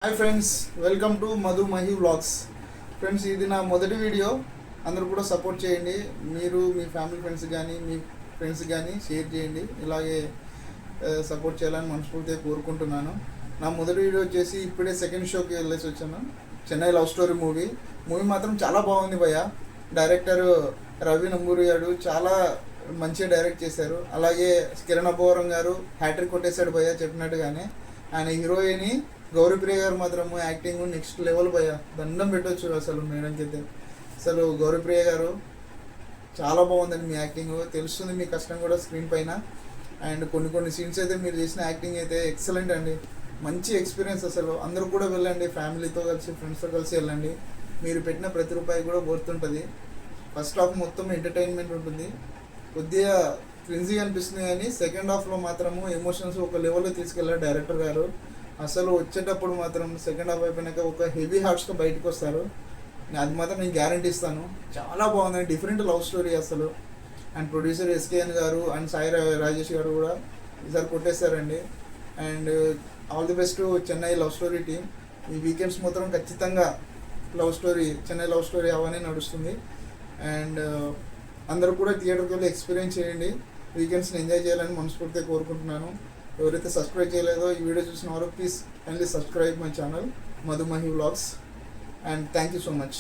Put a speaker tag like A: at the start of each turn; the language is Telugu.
A: Hi friends, welcome to Madhu Mahi vlogs. Friends, ఇది నా మొదటి వీడియో. అందరూ కూడా సపోర్ట్ చేయండి. మీరు మీ ఫ్యామిలీ ఫ్రెండ్స్ కానీ మీ ఫ్రెండ్స్ కానీ షేర్ చేయండి. ఇలాగే సపోర్ట్ చేయాలని మనస్ఫూర్తిగా కోరుకుంటున్నాను. నా మొదటి వీడియో వచ్చేసి ఇప్పుడే సెకండ్ షోకి వెళ్ళేసి వచ్చాను. చెన్నై లవ్ స్టోరీ మూవీ మాత్రం చాలా బాగుంది భయ్య. డైరెక్టర్ రవి నంబూరి గారు చాలా మంచిగా డైరెక్ట్ చేశారు. అలాగే కిరణ్ అబ్బవరం గారు హ్యాట్రిక్ కొట్టేశాడు భయ్య చెప్పినట్టుగానే. ఆయన హీరోయిన్ గౌరీప్రియ గారు మాత్రము యాక్టింగ్ నెక్స్ట్ లెవెల్ భయ్య. దండం పెట్టవచ్చు అసలు మేడంకి అయితే. అసలు గౌరీప్రియ గారు చాలా బాగుందండి మీ యాక్టింగ్. తెలుస్తుంది మీ కష్టం కూడా స్క్రీన్ పైన. అండ్ కొన్ని సీన్స్ అయితే మీరు చేసిన యాక్టింగ్ అయితే ఎక్సలెంట్ అండి. మంచి ఎక్స్పీరియన్స్. అసలు అందరూ కూడా వెళ్ళండి, ఫ్యామిలీతో కలిసి ఫ్రెండ్స్తో కలిసి వెళ్ళండి. మీరు పెట్టిన ప్రతి రూపాయి కూడా గుర్తుంటుంది. ఫస్ట్ హాఫ్ మొత్తం ఎంటర్టైన్మెంట్ ఉంటుంది, కొద్దిగా క్రిన్జీగా అనిపిస్తుంది, కానీ సెకండ్ హాఫ్లో మాత్రము ఎమోషన్స్ ఒక లెవెల్లో తీసుకెళ్ళారు డైరెక్టర్ గారు. అసలు వచ్చేటప్పుడు మాత్రం సెకండ్ హాఫ్ అయిపోయినాక ఒక హెవీ హార్ట్స్తో బయటకు వస్తారు. అది మాత్రం నేను గ్యారంటీ ఇస్తాను. చాలా బాగుంది, డిఫరెంట్ లవ్ స్టోరీ అసలు. అండ్ ప్రొడ్యూసర్ ఎస్కేఎన్ గారు అండ్ సాయి రాజేష్ గారు కూడా ఈసారి కొట్టేశారండి. And all the best Chennai love story team. ఈ వీకెండ్స్ మాత్రం ఖచ్చితంగా చెన్నై లవ్ స్టోరీ అవన్నీ నడుస్తుంది. అండ్ అందరూ కూడా థియేటర్కి వెళ్ళి ఎక్స్పీరియన్స్ చేయండి. వీకెండ్స్ని ఎంజాయ్ చేయాలని మనస్ఫూర్తిగా కోరుకుంటున్నాను. ఎవరైతే సబ్స్క్రైబ్ చేయలేదో ఈ వీడియో చూసిన వారు please kindly subscribe my channel Madhu Mahi vlogs. And thank you so much.